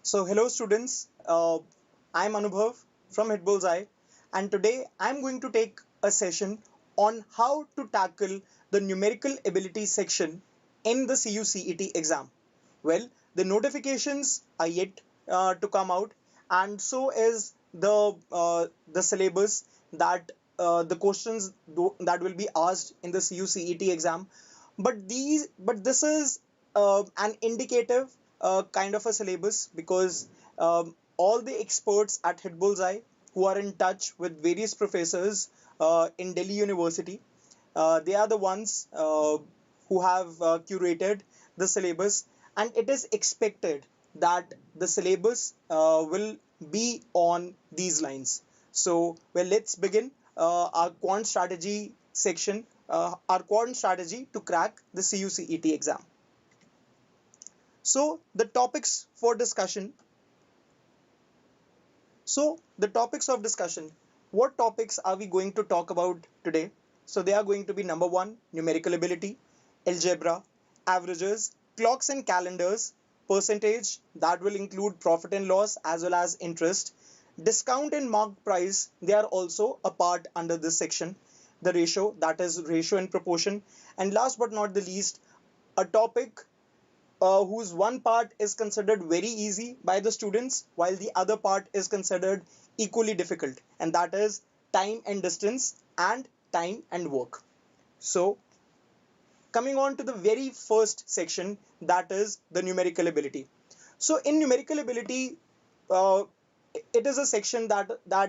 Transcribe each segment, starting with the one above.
So hello students, I'm Anubhav from Hitbullseye, and today I'm going to take a session on how to tackle the numerical ability section in the CUCET exam. Well, the notifications are yet to come out, and so is the syllabus that the questions that will be asked in the CUCET exam. But this is an indicative kind of a syllabus because all the experts at Hitbullseye who are in touch with various professors in Delhi University, they are the ones who have curated the syllabus, and it is expected that the syllabus will be on these lines. So, well, let's begin our quant strategy section, our quant strategy to crack the CUCET exam. So, the topics for discussion. So, the topics of discussion. What topics are we going to talk about today? So, they are going to be number one, numerical ability, algebra, averages, clocks and calendars, percentage, that will include profit and loss as well as interest, discount and marked price, they are also a part under this section, the ratio, that is ratio and proportion, and last but not the least, a topic whose one part is considered very easy by the students while the other part is considered equally difficult, and that is time and distance and time and work. So coming on to the very first section, that is the numerical ability. So in numerical ability, uh, it is a section that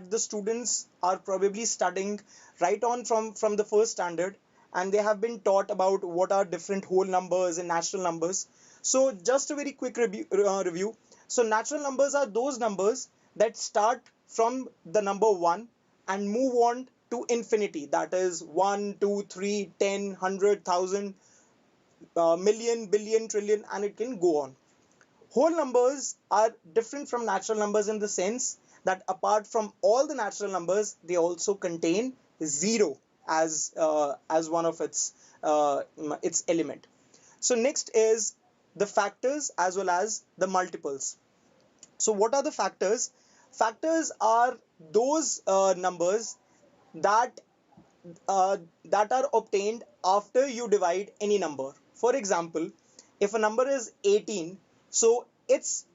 the students are probably studying right on from the first standard, and they have been taught about what are different whole numbers and natural numbers. So just a very quick review. So natural numbers are those numbers that start from the number 1 and move on to infinity, that is 1, 2, 3, 10, 100, 1000, million, billion, trillion, and it can go on. Whole numbers are different from natural numbers in the sense that apart from all the natural numbers, they also contain zero as one of its element. So next is the factors as well as the multiples. So what are the factors? Factors are those numbers that that are obtained after you divide any number. For example, if a number is 18, so its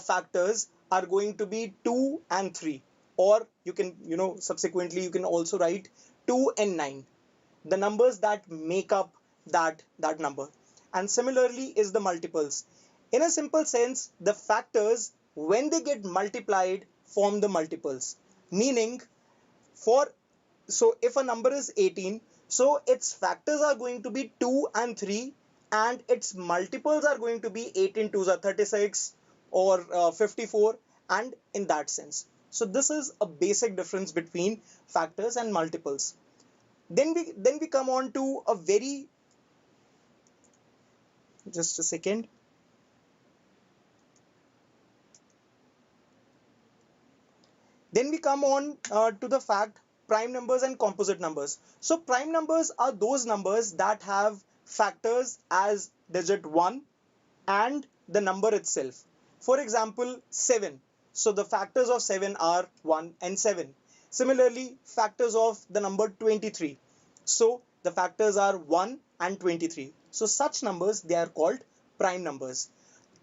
factors are going to be 2 and 3, or you can, subsequently you can also write 2 and 9, the numbers that make up that number. And similarly is the multiples. In a simple sense, the factors, when they get multiplied, form the multiples, meaning for so if a number is 18, so its factors are going to be 2 and 3, and its multiples are going to be 18 twos are 36 or 54, and in that sense. So this is a basic difference between factors and multiples. Then we come on to a very, just a second. Then we come on to the fact prime numbers and composite numbers. So prime numbers are those numbers that have factors as digit 1 and the number itself. For example, 7. So the factors of 7 are 1 and 7. Similarly, factors of the number 23. So the factors are 1 and 23. So such numbers, they are called prime numbers.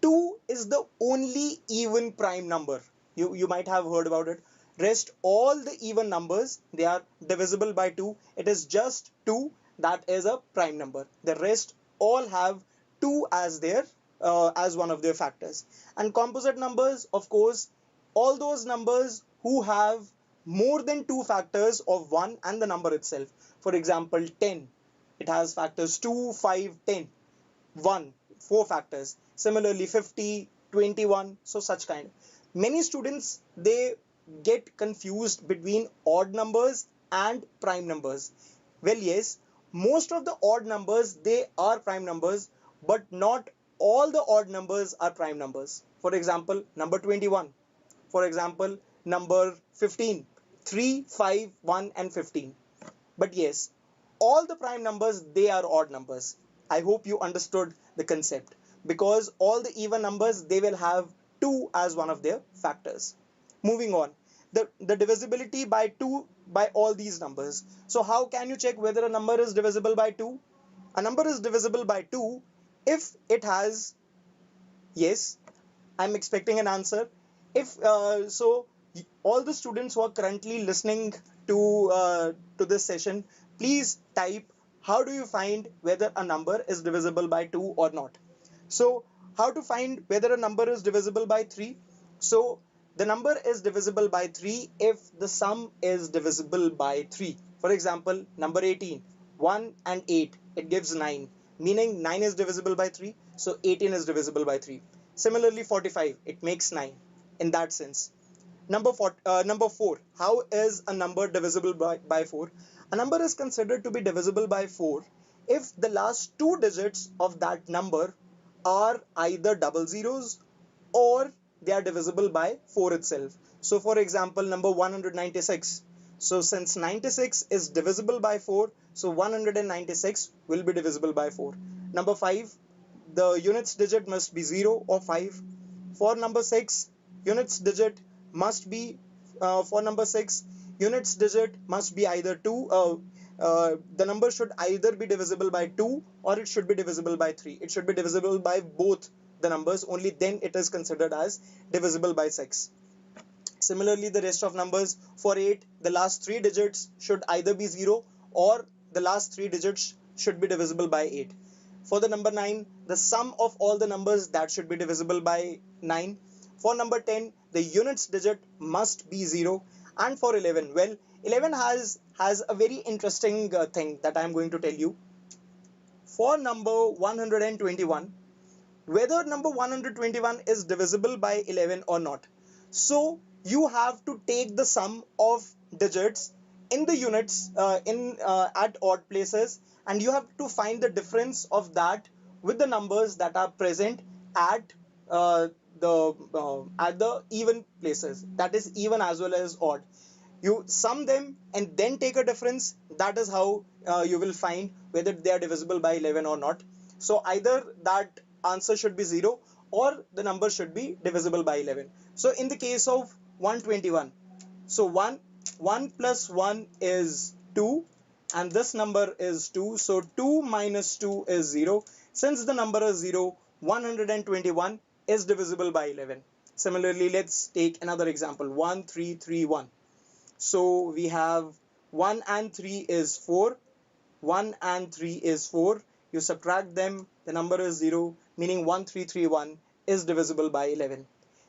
2 is the only even prime number. You might have heard about it. Rest all the even numbers, they are divisible by 2. It is just 2 that is a prime number. The rest all have 2 as their as one of their factors. And composite numbers, of course, all those numbers who have more than 2 factors of 1 and the number itself. For example, 10, it has factors 2, 5, 10. 1, 4 factors. Similarly, 50, 21, so such kind. Many students, they get confused between odd numbers and prime numbers. Well, yes, most of the odd numbers, they are prime numbers, but not all the odd numbers are prime numbers. For example, number 21. For example, number 15. 3, 5, 1 and 15. But yes, all the prime numbers, they are odd numbers. I hope you understood the concept, because all the even numbers, they will have 2 as one of their factors. Moving on, the divisibility by 2 by all these numbers. So how can you check whether a number is divisible by 2? A number is divisible by 2 if it has, yes, I'm expecting an answer. If so, all the students who are currently listening to this session, please type how do you find whether a number is divisible by 2 or not. So how to find whether a number is divisible by 3? So the number is divisible by 3 if the sum is divisible by 3. For example, number 18, 1 and 8, it gives 9, meaning 9 is divisible by 3, so 18 is divisible by 3. Similarly, 45, it makes 9 in that sense. Number 4, how is a number divisible by 4? A number is considered to be divisible by 4 if the last two digits of that number are either double zeros or they are divisible by 4 itself. So for example, number 196. So since 96 is divisible by 4, so 196 will be divisible by 4. Number 5, the units digit must be 0 or 5. For number 6, units digit must be units digit must be either 2. The number should either be divisible by 2 or it should be divisible by 3. It should be divisible by both the numbers, only then it is considered as divisible by 6. Similarly, the rest of numbers, for 8, the last 3 digits should either be 0 or the last 3 digits should be divisible by 8. For the number 9, the sum of all the numbers that should be divisible by 9. For number 10, the units digit must be 0. And for 11, well, 11 has a very interesting thing that I am going to tell you. For number 121, whether number 121 is divisible by 11 or not. So you have to take the sum of digits in the units at odd places, and you have to find the difference of that with the numbers that are present at the even places, that is even as well as odd. You sum them and then take a difference. That is how you will find whether they are divisible by 11 or not. So either that answer should be 0 or the number should be divisible by 11. So in the case of 121, so 1 plus 1 is 2 and this number is 2. So 2 minus 2 is 0. Since the number is 0, 121 is divisible by 11. Similarly, let's take another example, 1, 3, 3, 1. So we have 1 and 3 is 4. 1 and 3 is 4. You subtract them, the number is 0, meaning 1331 is divisible by 11.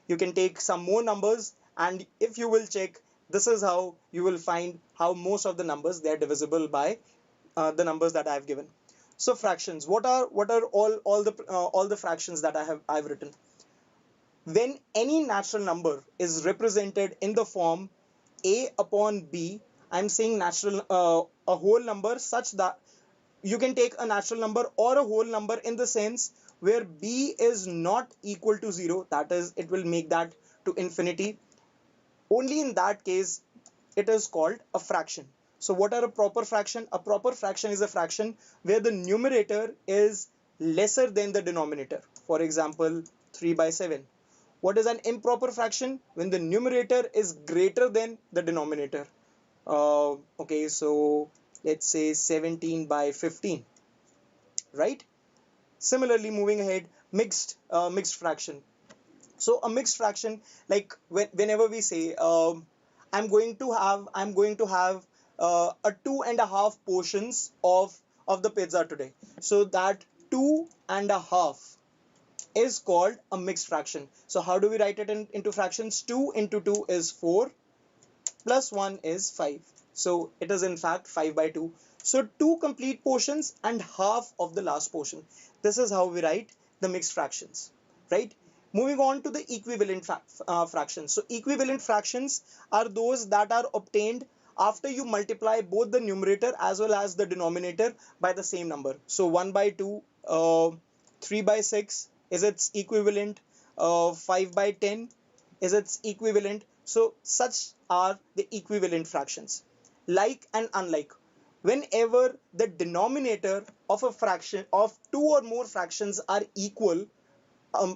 You can take some more numbers, and if you will check, this is how you will find how most of the numbers, they are divisible by the numbers that I have given. So fractions, what are all the fractions that I've written? When any natural number is represented in the form a upon b, I'm saying natural a whole number such that you can take a natural number or a whole number in the sense where b is not equal to 0, that is, it will make that to infinity. Only in that case it is called a fraction. So what are a proper fraction? A proper fraction is a fraction where the numerator is lesser than the denominator. For example, 3 by 7. What is an improper fraction? When the numerator is greater than the denominator. Okay, so let's say 17 by 15, right? Similarly, moving ahead, mixed fraction. So a mixed fraction, like whenever we say I'm going to have a 2.5 portions of the pizza today. So that 2.5 is called a mixed fraction. So how do we write it into fractions? 2 into 2 is 4 plus 1 is 5. So it is in fact 5 by 2. So 2 complete portions and half of the last portion. This is how we write the mixed fractions, right? Moving on to the equivalent fractions. So equivalent fractions are those that are obtained after you multiply both the numerator as well as the denominator by the same number. So 1 by 2, 3 by 6 is its equivalent, 5 by 10 is its equivalent. So such are the equivalent fractions. Like and unlike, whenever the denominator of a fraction of two or more fractions are equal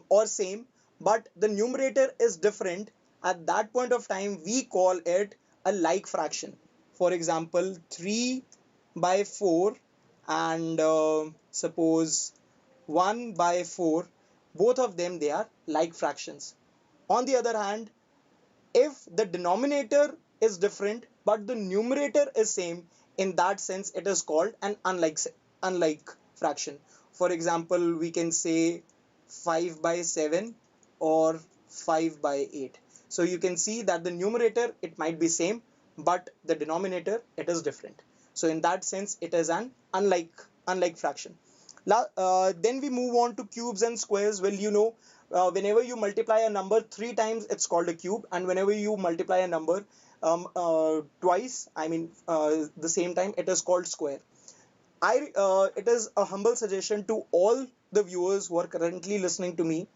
or same, but the numerator is different, at that point of time we call it a like fraction. For example, 3 by 4 and suppose 1 by 4, both of them, they are like fractions. On the other hand, if the denominator is different but the numerator is same, in that sense it is called an unlike fraction. For example, we can say 5 by 7 or 5 by 8. So you can see that the numerator, it might be same, but the denominator, it is different. So in that sense it is an unlike fraction. Then we move on to cubes and squares. Well, whenever you multiply a number 3 times, it's called a cube, and whenever you multiply a number twice, I mean the same time, it is called square. It is a humble suggestion to all the viewers who are currently listening to me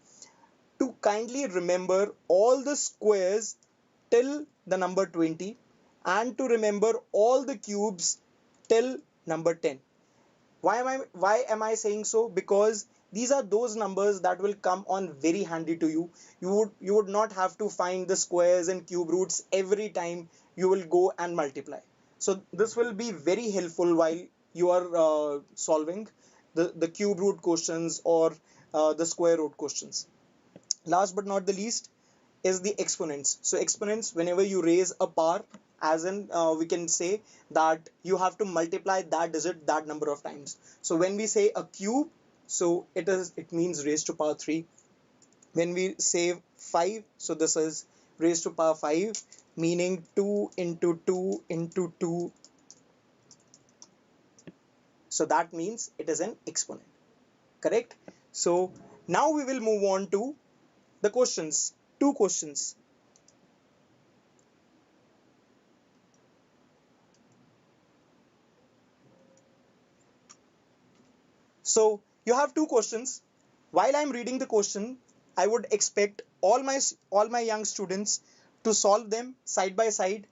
to kindly remember all the squares till the number 20 and to remember all the cubes till number 10. Why am I saying so? Because these are those numbers that will come on very handy to you. You would not have to find the squares and cube roots every time you will go and multiply. So this will be very helpful while you are solving the cube root questions or the square root questions. Last but not the least is the exponents. So exponents, whenever you raise a power, as in we can say that you have to multiply that digit that number of times. So when we say a cube, so it means raised to power 3. When we say 5, so this is raised to power 5, meaning 2 into 2 into 2. So that means it is an exponent. Correct? So now we will move on to the questions. 2 questions. So you have 2 questions. While I'm reading the question, I would expect all my young students to solve them side by side,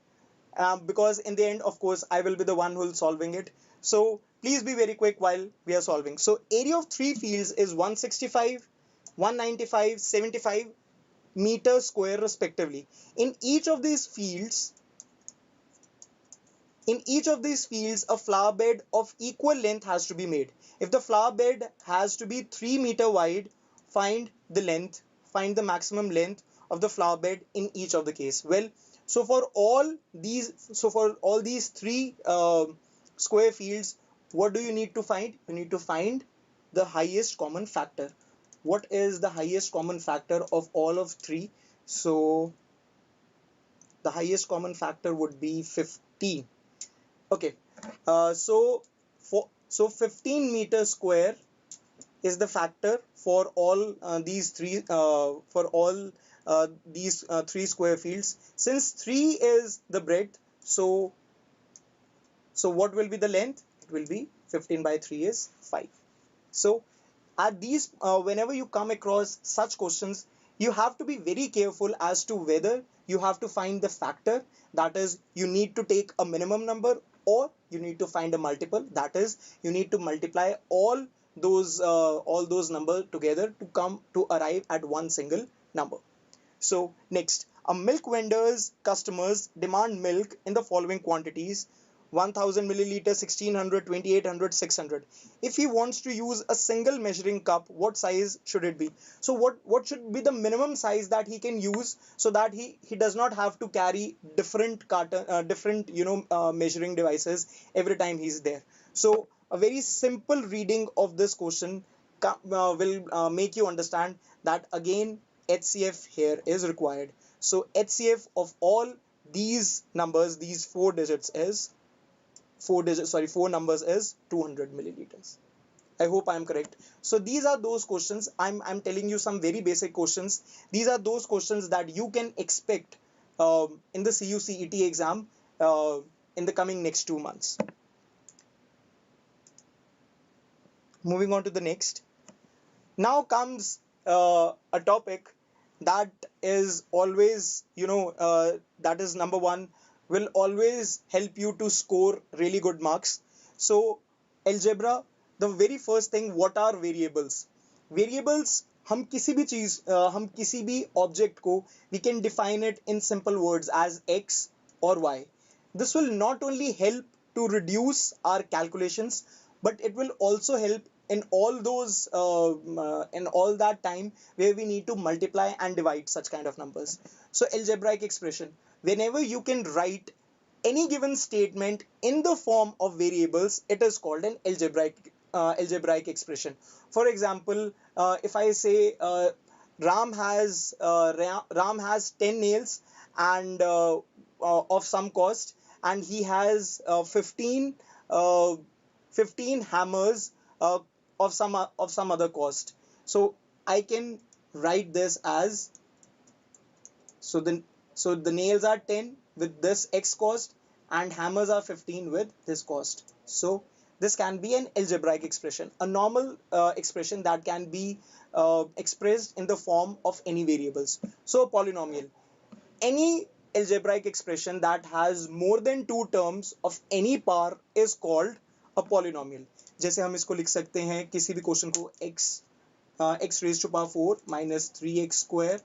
because in the end, of course, I will be the one who is solving it. So please be very quick while we are solving. So area of 3 fields is 165, 195, 75 meters square respectively. In each of these fields, a flower bed of equal length has to be made. If the flower bed has to be 3 meter wide, find the maximum length of the flower bed in each of the case. Well, so for all these 3 square fields, what do you need to find? You need to find the highest common factor. What is the highest common factor of all of 3? So the highest common factor would be 15. Okay, so 15 meters square is the factor for all these 3 square fields. Since 3 is the breadth, so what will be the length? It will be 15 by 3 is 5. So at these whenever you come across such questions, you have to be very careful as to whether you have to find the factor, that is you need to take a minimum number, or you need to find a multiple, that is you need to multiply all those numbers together to arrive at one single number. So next, a milk vendor's customers demand milk in the following quantities: 1000 milliliter, 1600, 2800, 600. If he wants to use a single measuring cup, what size should it be? So what should be the minimum size that he can use, so that he does not have to carry different measuring devices every time he's there. So a very simple reading of this question will make you understand that again HCF here is required. So HCF of all these numbers, these 4 numbers is 200 milliliters. I hope I am correct. So these are those questions. I'm telling you some very basic questions. These are those questions that you can expect in the CUCET exam in the coming next 2 months. Moving on to the next. Now comes a topic that is always, that is number 1, will always help you to score really good marks. So algebra, the very first thing, what are variables? Variables हम किसी भी object को we can define it in simple words as X और Y. This will not only help to reduce our calculations, but it will also help in in all that time where we need to multiply and divide such kind of numbers. So algebraic expression, whenever you can write any given statement in the form of variables, it is called an algebraic expression. For example, if I say Ram has 10 nails and of some cost, and he has uh, 15 hammers uh, of some other cost. So I can write this as, so the nails are 10 with this x cost and hammers are 15 with this cost. So this can be an algebraic expression, a normal expression that can be expressed in the form of any variables. So a polynomial, any algebraic expression that has more than two terms of any power is called a polynomial. जैसे हम इसको लिख सकते हैं किसी भी question को x raised to power 4 minus 3x square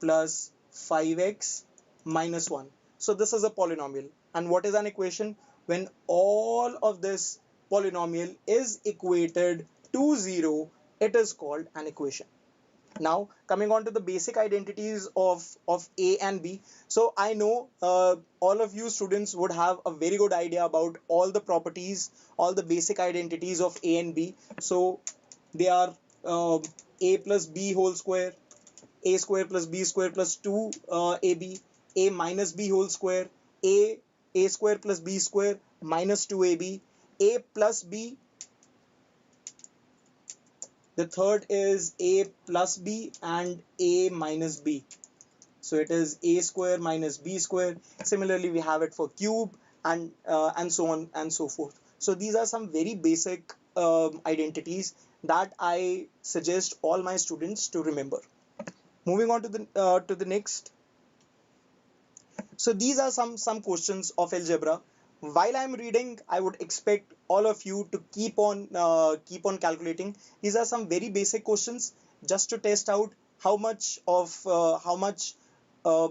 plus 5x minus 1. So this is a polynomial. And what is an equation? When all of this polynomial is equated to 0, it is called an equation. Now coming on to the basic identities of A and B. So I know all of you students would have a very good idea about all the properties, all the basic identities of A and B. So they are A plus B whole square, A square plus B square plus 2 AB, A minus B whole square, A square plus B square minus 2AB, A plus B. The third is A plus B and A minus B. So it is A square minus B square. Similarly, we have it for cube and so on and so forth. So these are some very basic identities that I suggest all my students to remember. Moving on to the next. So these are some questions of algebra. While I'm reading, I would expect all of you to keep on calculating. These are some very basic questions just to test out how much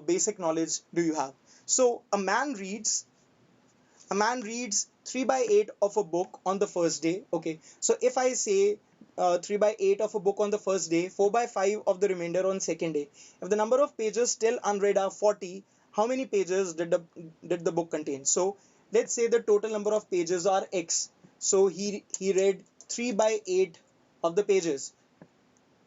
basic knowledge do you have. So a man reads 3 by 8 of a book on the first day. Okay, so if I say 3 by 8 of a book on the first day, 4 by 5 of the remainder on second day, if the number of pages still unread are 40, how many pages did the book contain? So let's say the total number of pages are x. So he read 3 by 8 of the pages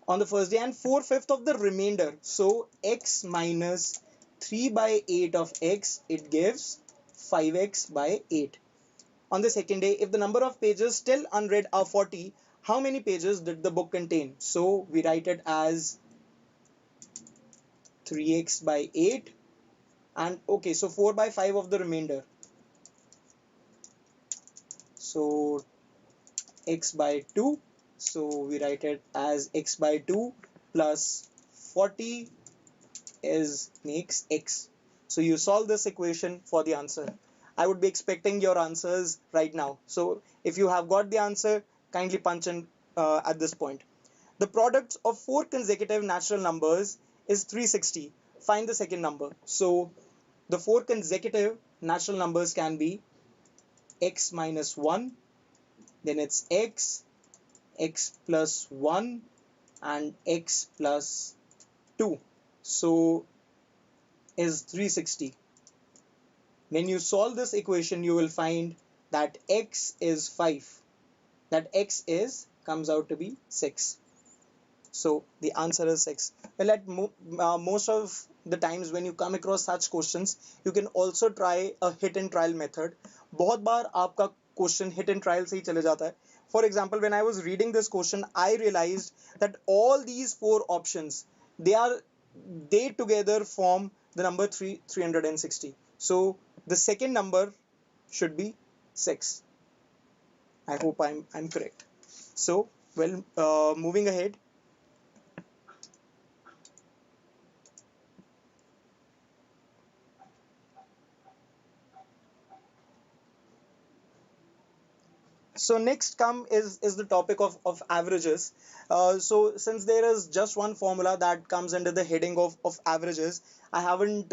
on the first day and 4/5 of the remainder. So x minus 3 by 8 of x, it gives 5x by 8. On the second day, if the number of pages still unread are 40, how many pages did the book contain? So we write it as 3x by 8, and okay, so 4 by 5 of the remainder. So x by 2, so we write it as x by 2 plus 40 makes x. So you solve this equation for the answer. I would be expecting your answers right now. So if you have got the answer, kindly punch in at this point. The product of 4 consecutive natural numbers is 360. Find the second number. So the 4 consecutive natural numbers can be x minus 1, then it's x plus 1, and x plus 2. So is 360. When you solve this equation, you will find that x is 5. That x comes out to be 6. So the answer is 6. Well, at most of the times when you come across such questions, you can also try a hit and trial method. बहुत बार आपका question hit and trial से ही चले जाता है. For example, when I was reading this question, I realized that all these 4 options, they together form the number 360. So the second number should be 6. I hope I'm correct. So, well, moving ahead. So next come is the topic of averages. So since there is just one formula that comes under the heading of averages, I haven't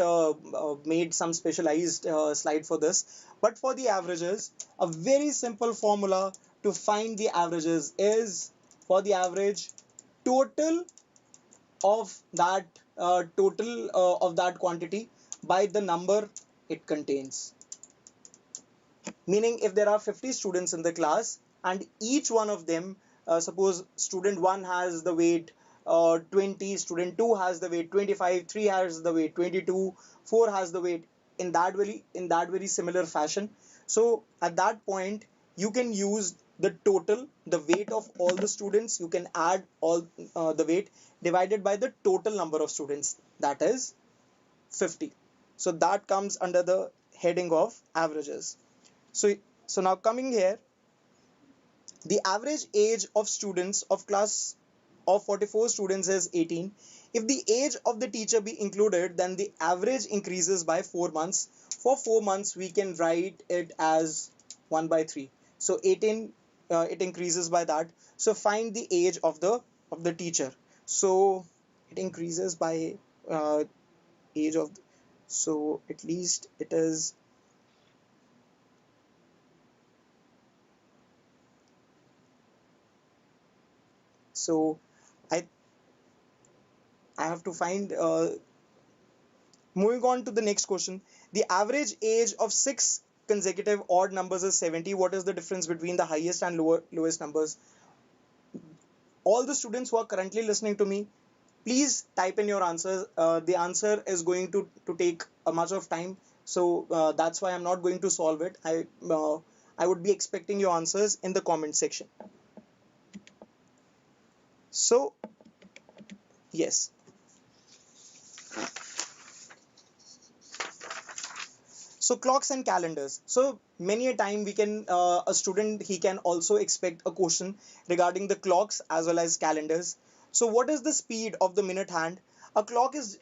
made some specialized slide for this. But for the averages, a very simple formula to find the averages is for the average total of that quantity by the number it contains. Meaning if there are 50 students in the class and each one of them, suppose student 1 has the weight 20, student 2 has the weight 25, 3 has the weight 22, 4 has the weight in that very similar fashion. So at that point you can use the total, the weight of all the students, you can add all the weight divided by the total number of students, that is 50. So that comes under the heading of averages. So now coming here, the average age of students of class of 44 students is 18. If the age of the teacher be included, then the average increases by 4 months. For 4 months, we can write it as 1 by 3. So 18, it increases by that. So find the age of the teacher. So it increases by age of, so at least it is, so I I have to find. Moving on to the next question. The average age of 6 consecutive odd numbers is 70. What is the difference between the highest and lowest numbers? All the students who are currently listening to me, please type in your answers. The answer is going to take a much of time. So that's why I'm not going to solve it. I would be expecting your answers in the comment section. So yes. So clocks and calendars. So many a time we can, a student, he can also expect a question regarding the clocks as well as calendars. So what is the speed of the minute hand? A clock is,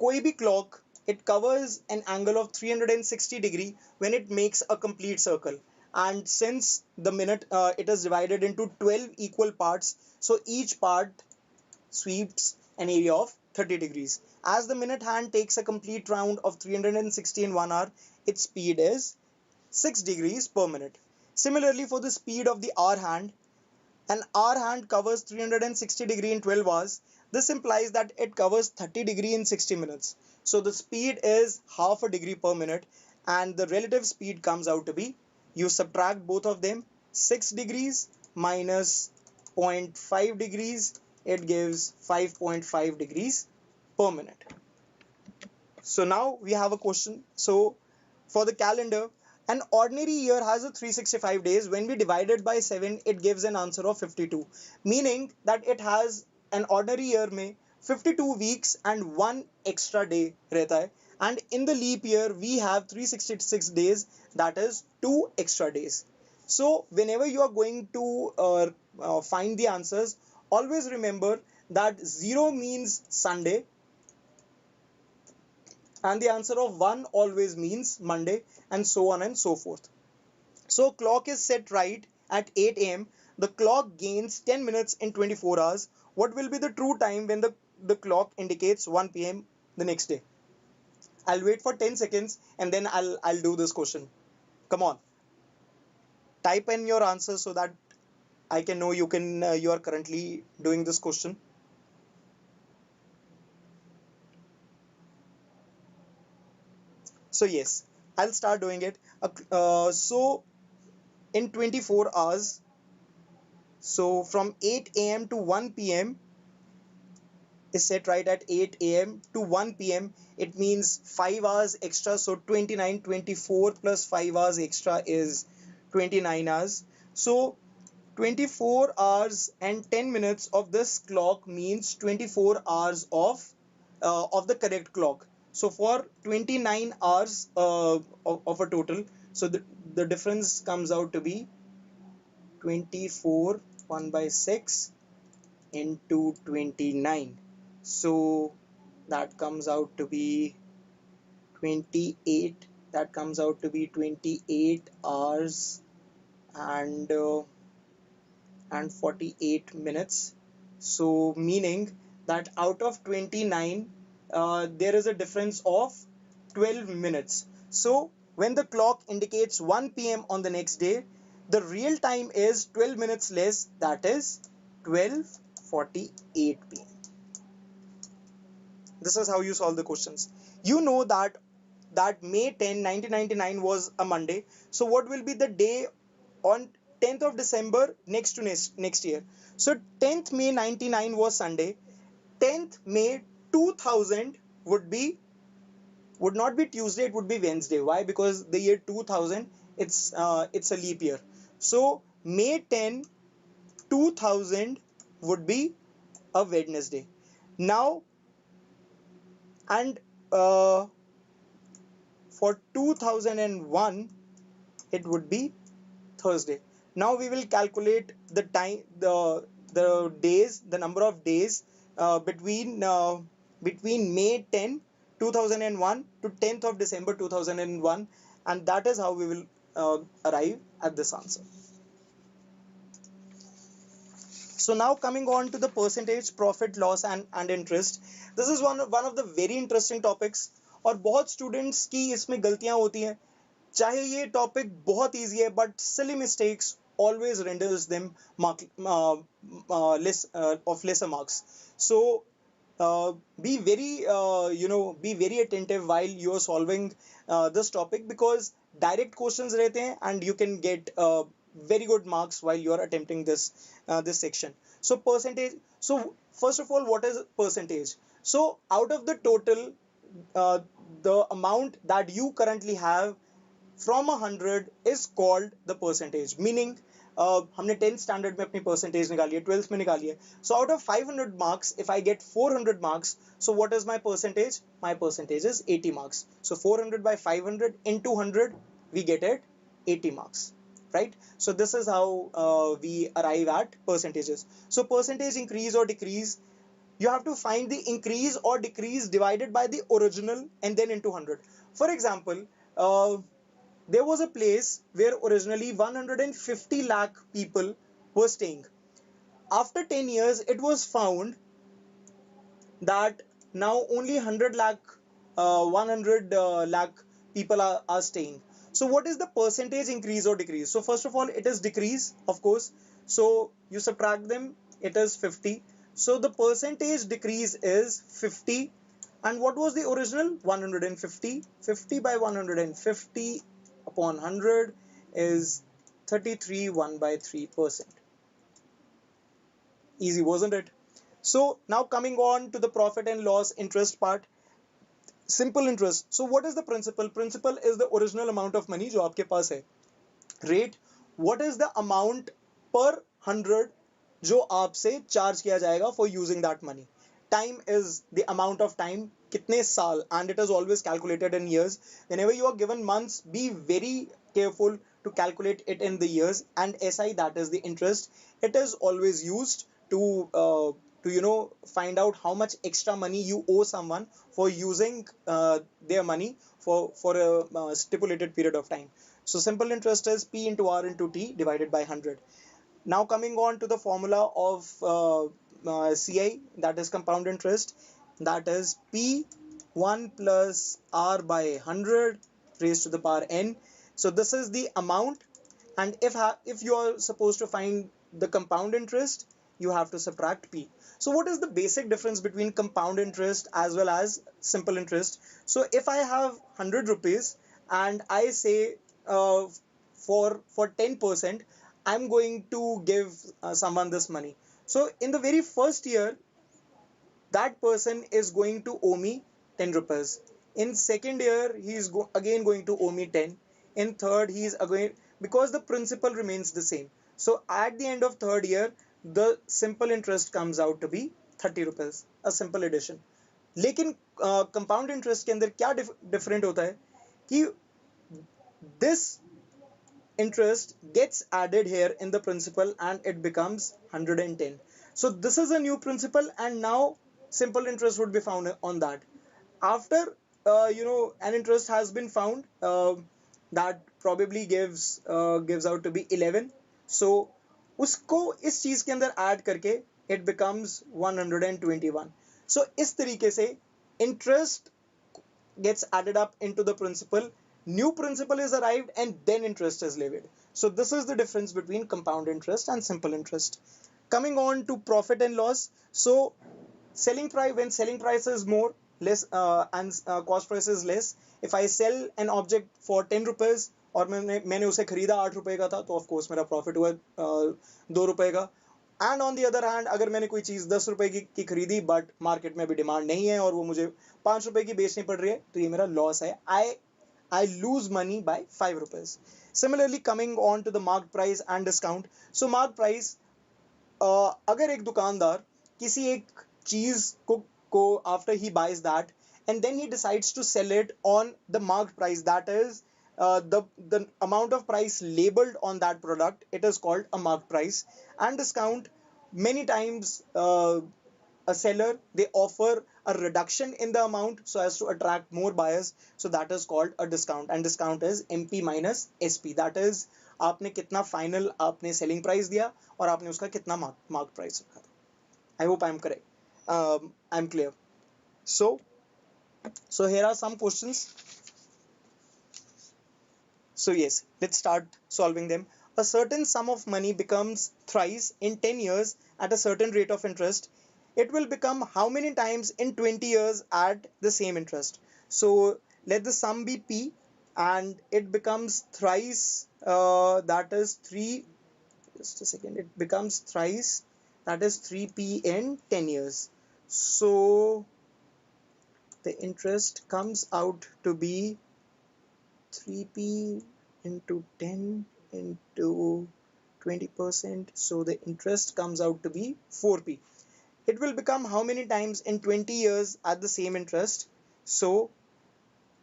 कोई भी clock, it covers an angle of 360 degree when it makes a complete circle. And since the minute, it is divided into 12 equal parts, so each part sweeps an area of 30 degrees. As the minute hand takes a complete round of 360 in 1 hour, its speed is 6 degrees per minute. Similarly, for the speed of the hour hand, an hour hand covers 360 degree in 12 hours. This implies that it covers 30 degree in 60 minutes. So the speed is half a degree per minute, and the relative speed comes out to be, you subtract both of them, 6 degrees minus zero point 0.5 degrees, it gives 5.5 degrees per minute. So now we have a question. So for the calendar, an ordinary year has a 365 days. When we divide it by 7, it gives an answer of 52. Meaning that it has, an ordinary year में 52 weeks and 1 extra day रहता है. And in the leap year, we have 366 days, that is 2 extra days. So whenever you are going to find the answers, always remember that 0 means Sunday, and the answer of 1 always means Monday, and so on and so forth. So clock is set right at 8 a.m. The clock gains 10 minutes in 24 hours. What will be the true time when the clock indicates 1 p.m. the next day? I'll wait for 10 seconds and then I'll do this question. Come on. Type in your answer so that I can know you are currently doing this question. So yes, I'll start doing it. So in 24 hours, so from 8 a.m. to 1 p.m. is set right at 8 a.m. to 1 p.m. It means 5 hours extra. So 29, 24 plus 5 hours extra is 29 hours. So 24 hours and 10 minutes of this clock means 24 hours of the correct clock. So for 29 hours of a total, so the difference comes out to be 24 1 by 6 into 29. So that comes out to be 28. That comes out to be 28 hours and 48 minutes. So meaning that out of 29, there is a difference of 12 minutes. So when the clock indicates 1 p.m. on the next day, the real time is 12 minutes less, that is 12:48 p.m. This is how you solve the questions. You know that May 10, 1999 was a Monday. So what will be the day on 10th of December next year? So 10th May 99 was Sunday. 10th May 2000 would not be Tuesday, it would be Wednesday. Why? Because the year 2000, it's a leap year. So May 10, 2000 would be a Wednesday. Now, and for 2001, it would be Thursday. Now we will calculate the time, the days, the number of days between May 10, 2001 to 10th of December 2001, and that is how we will arrive at this answer. So now coming on to the percentage, profit, loss and interest. This is one of the very interesting topics, और बहुत students की इसमें गलतियां होती हैं. चाहे ये topic बहुत इजी है, but silly mistakes always renders them lesser marks. So be very attentive while you are solving this topic, because direct questions रहते हैं and you can get very good marks while you are attempting this section. So percentage. So first of all, what is percentage? So out of the total, the amount that you currently have from 100 is called the percentage. Meaning हमने 10th standard में अपनी percentage निकाली है, 12th में निकाली है. So out of 500 marks, if I get 400 marks, so what is my percentage? My percentage is 80 marks. So 400 by 500 into 100, we get it 80 marks. Right? So this is how we arrive at percentages. So percentage increase or decrease, you have to find the increase or decrease divided by the original and then into 100. For example, there was a place where originally 150 lakh people were staying. After 10 years, it was found that now only 100 lakh people are staying. So what is the percentage increase or decrease? So first of all, it is decrease, of course. So you subtract them, it is 50. So the percentage decrease is 50. And what was the original? 150. 50 by 150 upon 100 is 33, 1 by 3%. Easy, wasn't it? So now coming on to the profit and loss interest part. Simple interest. So what is the principal? Principal is the original amount of money जो आपके पास है. Rate, what is the amount per 100 जो आपसे charge किया जाएगा for using that money. Time is the amount of time, कितने साल, and it is always calculated in years. Whenever you are given months, be very careful to calculate it in the years. And SI, that is the interest, it is always used to find out how much extra money you owe someone for using their money for a stipulated period of time. So simple interest is P into R into T divided by 100. Now coming on to the formula of CI, that is compound interest, that is P1 plus R by 100 raised to the power n. So this is the amount, and if you are supposed to find the compound interest, you have to subtract P. So what is the basic difference between compound interest as well as simple interest? So if I have 100 rupees and I say for 10%, I'm going to give someone this money. So in the very first year, that person is going to owe me 10 rupees. In second year, he is again going to owe me 10. In third, he is again, because the principal remains the same. So at the end of third year, the simple interest comes out to be 30 rupees, a simple addition. लेकिन compound interest के अंदर क्या different होता है कि this interest gets added here in the principal and it becomes 110. So this is a new principal, and now simple interest would be found on that. After an interest has been found that probably gives out to be 11. So उसको इस चीज के अंदर add करके it becomes 121. So इस तरीके से interest gets added up into the principal, new principal is arrived, and then interest is levied. So this is the difference between compound interest and simple interest. Coming on to profit and loss. So selling price, when selling price is more less and cost price is less, if I sell an object for 10 rupees और मैंने उसे खरीदा 8 रुपए का था, तो of course मेरा profit हुआ 2 रुपए का. And on the other hand, अगर मैंने कोई चीज 10 रुपए की खरीदी बट मार्केट में अभी डिमांड नहीं है और वो मुझे 5 रुपए की बेचनी पड़ रही है, तो ये मेरा लॉस है. I lose money by 5 rupees. Similarly coming on to the mark price and discount. So mark price, अगर एक दुकानदार किसी एक चीज को after he buys that and then he decides to sell it on the marked price, that is the amount of price labeled on that product, it is called a marked price. And discount, many times a seller, they offer a reduction in the amount so as to attract more buyers, so that is called a discount. And discount is MP minus SP, that is आपने कितना final आपने selling price दिया और आपने उसका कितना mark price रखा था. I hope I am correct. I'm clear. So here are some questions. So yes, let's start solving them. A certain sum of money becomes thrice in 10 years at a certain rate of interest. It will become how many times in 20 years at the same interest? So let the sum be P and it becomes thrice, that is 3, just a second, it becomes thrice, that is 3P in 10 years. So the interest comes out to be 3P into 10 into 20%. So the interest comes out to be 4P. It will become how many times in 20 years at the same interest? So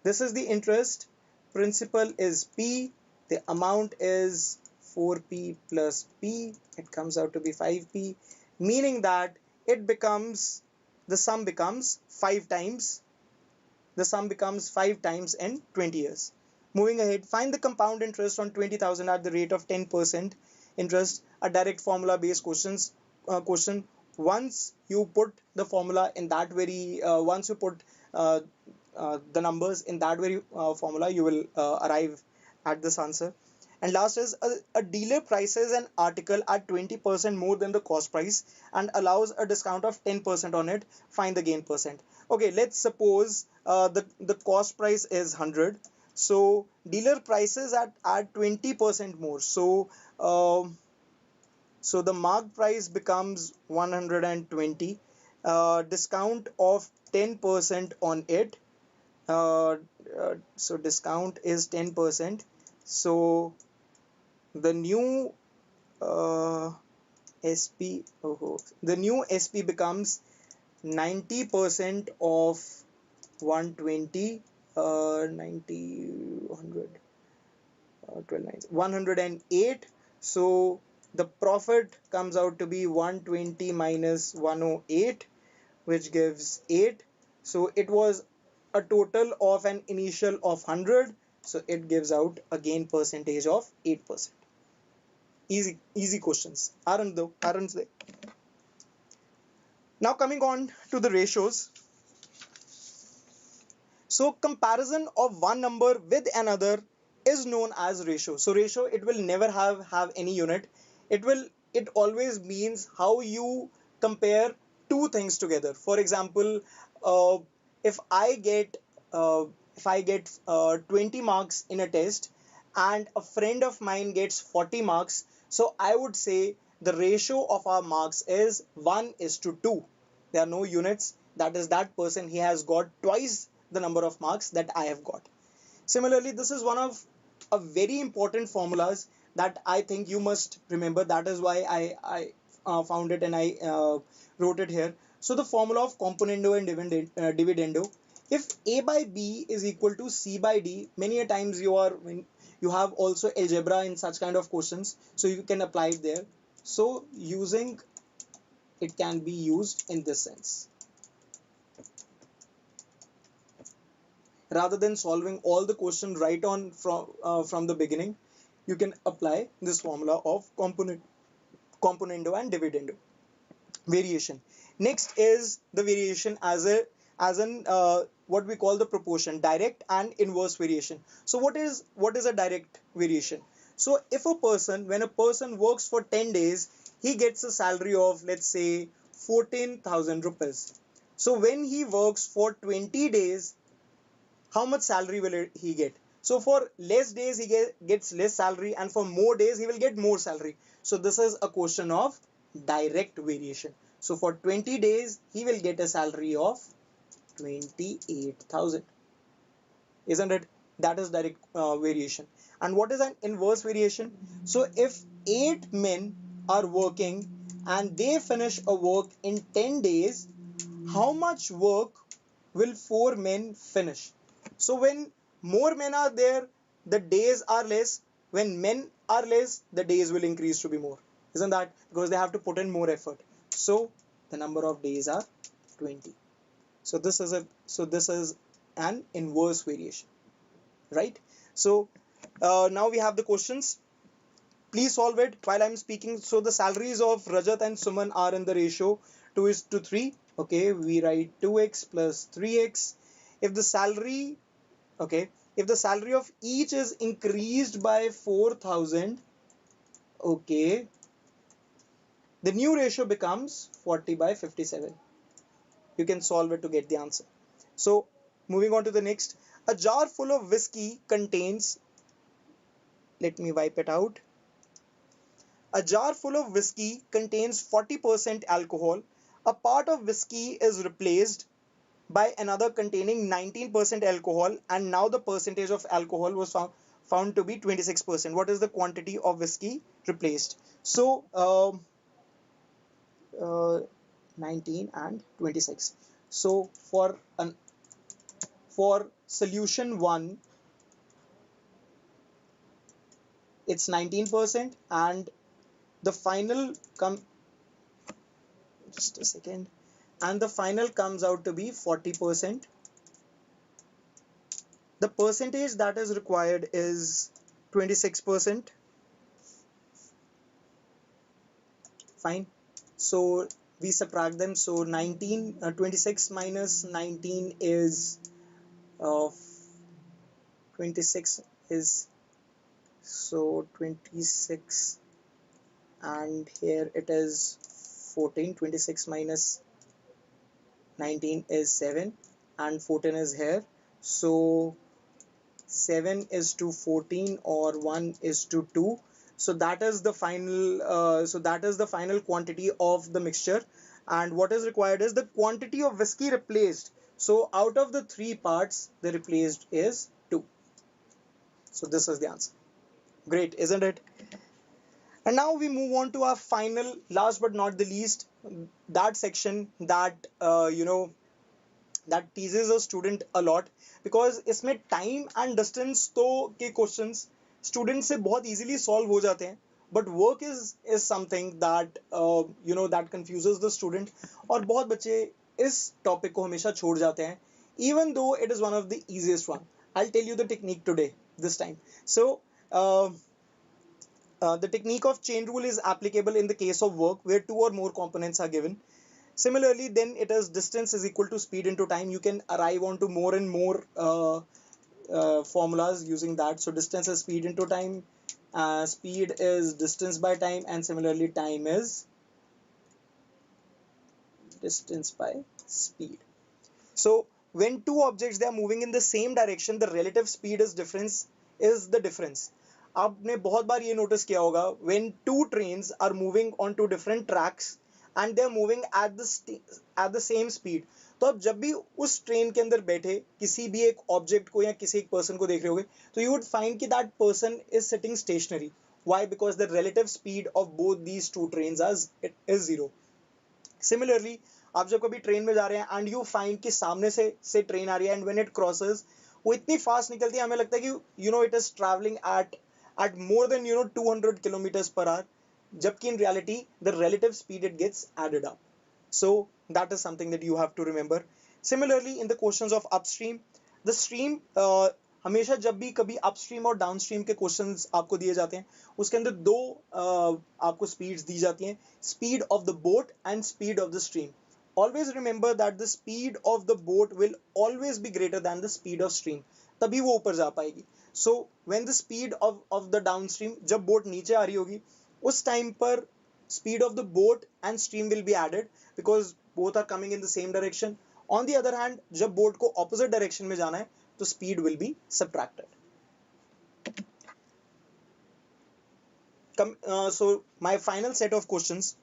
this is the interest. Principal is P. The amount is 4P plus P. It comes out to be 5P. Meaning that it becomes, the sum becomes 5 times. The sum becomes 5 times in 20 years. Moving ahead, find the compound interest on 20,000 at the rate of 10% interest. A direct formula based question. Once you put the formula in that very, once you put the numbers in that very formula, you will arrive at this answer. And last is a dealer prices an article at 20% more than the cost price and allows a discount of 10% on it. Find the gain percent. Okay, let's suppose the cost price is 100. So dealer prices at 20% more. So so the mark price becomes 120. Discount of 10% on it. So discount is 10%. So the new SP, the new SP becomes 90% of 120, 90, 100, 12, 108. So the profit comes out to be 120 minus 108, which gives 8. So it was a total of an initial of 100. So it gives out a gain percentage of 8%. Easy questions. Aren't they? Now coming on to the ratios. So comparison of one number with another is known as ratio. So ratio, it will never have any unit. It always means how you compare two things together. For example, if I get 20 marks in a test and a friend of mine gets 40 marks, so I would say the ratio of our marks is 1:2. There are no units. That is, that person, he has got twice the number of marks that I have got. Similarly, this is one of a very important formulas that I think you must remember. That is why I found it and I wrote it here. So the formula of componendo and dividendo. If A by B is equal to C by D, many a times you have also algebra in such kind of questions, so you can apply it there. So using it can be used in this sense. rather than solving all the question right on from the beginning, you can apply this formula of componendo and dividendo. Variation. Next is the variation as an what we call the proportion, direct and inverse variation. So what is a direct variation? So if a person, when a person works for 10 days, he gets a salary of, let's say, 14,000 rupees. So when he works for 20 days, how much salary will he get? So for less days he gets less salary, and for more days he will get more salary. So this is a question of direct variation. So for 20 days he will get a salary of 28,000, isn't it? That is direct variation. And what is an inverse variation? So if 8 men are working and they finish a work in 10 days, how much work will 4 men finish? So when more men are there, the days are less. When men are less, the days will increase to be more. Isn't that? Because they have to put in more effort. So the number of days are 20. So this is an inverse variation, right? So now we have the questions. Please solve it while I'm speaking. So the salaries of Rajat and Suman are in the ratio 2:3. Okay, we write 2x plus 3x. If the salary, okay, if the salary of each is increased by 4,000, okay, the new ratio becomes 40/57. You can solve it to get the answer. So moving on to the next. A jar full of whiskey contains, let me wipe it out. A jar full of whiskey contains 40% alcohol. A part of whiskey is replaced by another containing 19% alcohol, and now the percentage of alcohol was found to be 26%. What is the quantity of whiskey replaced? So 19 and 26. So for solution 1, it's 19%, and the final just a second, and the final comes out to be 40%. The percentage that is required is 26%. Fine. So we subtract them. So 26 minus 19 is 26 is, so 26, and here it is 14. 26 minus 19 is 7, and 14 is here. So 7 is to 14, or 1 is to 2. So that is the final quantity of the mixture, and what is required is the quantity of whiskey replaced. So out of the 3 parts, the replaced is 2. So this is the answer. Great, isn't it? And now we move on to our final, last but not the least, that section that that teases a student a lot, because इसमें time and distance तो के questions student से बहुत easily solve हो जाते हैं, but work is something that that confuses the student, और बहुत बच्चे इस topic को हमेशा छोड़ जाते हैं, even though it is one of the easiest one. I'll tell you the technique today, this time. So the technique of chain rule is applicable in the case of work where 2 or more components are given. Similarly, then it is distance is equal to speed into time. You can arrive onto more and more formulas using that. So distance is speed into time, speed is distance by time, and similarly time is distance by speed. So when 2 objects, they are moving in the same direction, the relative speed is the difference. आपने बहुत बार ये notice किया होगा, when 2 trains are moving onto different tracks and they are moving at the same speed, तो आप जब भी उस ट्रेन के अंदर बैठे किसी भी एक ऑब्जेक्ट को या किसी एक पर्सन को देख रहे होगे, तो you would find कि that person is sitting stationary. Why? Because the relative speed of both these 2 trains is 0. Similarly, आप जब कभी ट्रेन में जा रहे हैं and you find कि सामने से ट्रेन आ रही है, and when it crosses, वो इतनी फास्ट निकलती है, हमें लगता है कि it is traveling at more than 200 kilometers per hour, jabki in reality the relative speed it gets added up. So that is something that you have to remember. Similarly, in the questions of upstream, the stream हमेशा जब भी कभी upstream और downstream के questions आपको दिए जाते हैं उसके अंदर दो आपको स्पीड्स दी जाती हैं, speed of the boat and speed of the stream. Always remember that the speed of the boat will always be greater than the speed of stream. तभी वो ऊपर जा पाएगी. So when the speed of the downstream, जब boat नीचे आ रही होगी उस टाइम पर speed of the boat and stream will be added because both are coming in the same direction. On the other hand, जब बोट को opposite direction में जाना है तो speed will be subtracted. So my final set of questions.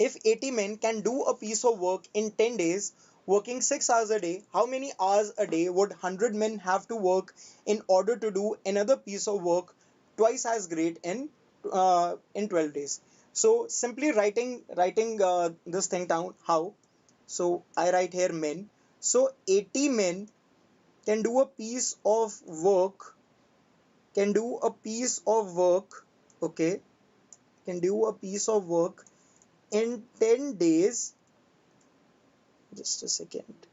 If 80 men can do a piece of work in 10 days, working 6 hours a day, how many hours a day would 100 men have to work in order to do another piece of work twice as great in 12 days? So simply writing this thing down, how? So I write here men. So 80 men can do a piece of work, okay, can do a piece of work in 10 days. Just a second,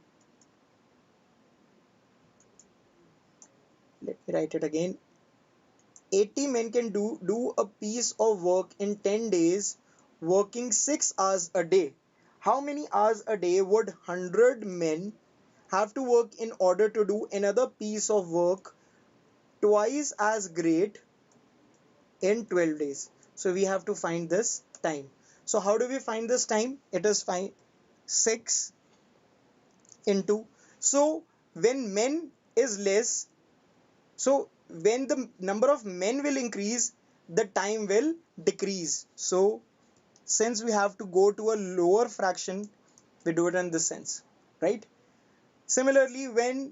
let me write it again. 80 men can do a piece of work in 10 days, working 6 hours a day. How many hours a day would 100 men have to work in order to do another piece of work twice as great in 12 days? So we have to find this time. So how do we find this time? It is 6 into, so when men is less, so when the number of men will increase, the time will decrease. So since we have to go to a lower fraction, we do it in this sense, right? Similarly, when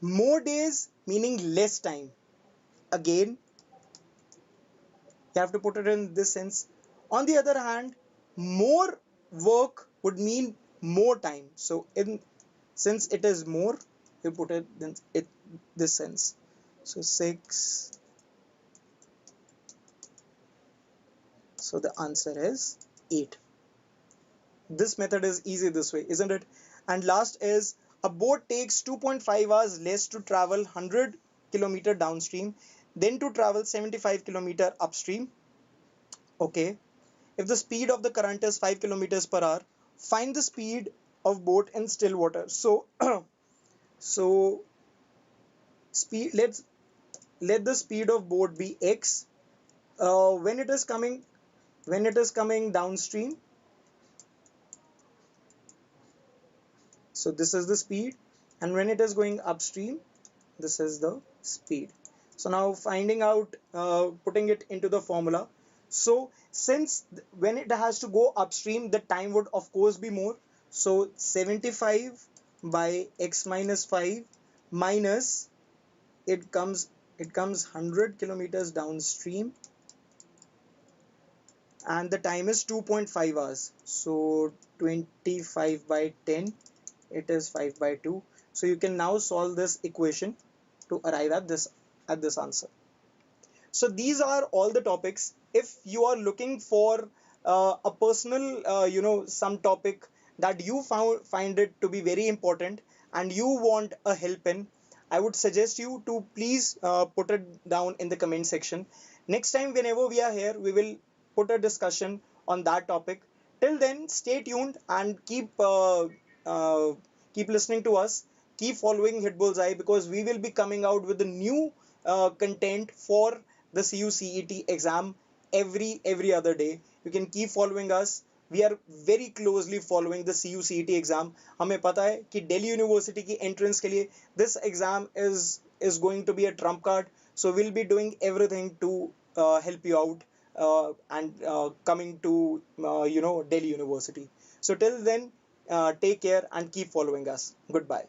more days meaning less time, again you have to put it in this sense. On the other hand, more work would mean more time. So since it is more, we put it in this sense. So 6. So the answer is 8. This method is easy this way, isn't it? And last is, a boat takes 2.5 hours less to travel 100 km downstream than to travel 75 km upstream. Okay. If the speed of the current is 5 kilometers per hour, find the speed of boat in still water. So, speed. Let the speed of boat be x. When it is coming downstream, so this is the speed, and when it is going upstream, this is the speed. So now finding out, putting it into the formula. So since when it has to go upstream, the time would of course be more. So 75 by x minus 5 minus, it comes 100 kilometers downstream, and the time is 2.5 hours. So 25 by 10, it is 5 by 2. So you can now solve this equation to arrive at this answer. So these are all the topics. If you are looking for a personal, some topic that you find it to be very important and you want a help in, I would suggest you to please put it down in the comment section. Next time, whenever we are here, we will put a discussion on that topic. Till then, stay tuned and keep listening to us. Keep following Hitbullseye, because we will be coming out with the new content for the CUCET exam every other day. You can keep following us. We are very closely following the CUCET exam. हमें पता है कि Delhi University की entrance के लिए this exam is going to be a trump card. So we'll be doing everything to help you out and coming to Delhi University. So till then, take care and keep following us. Goodbye.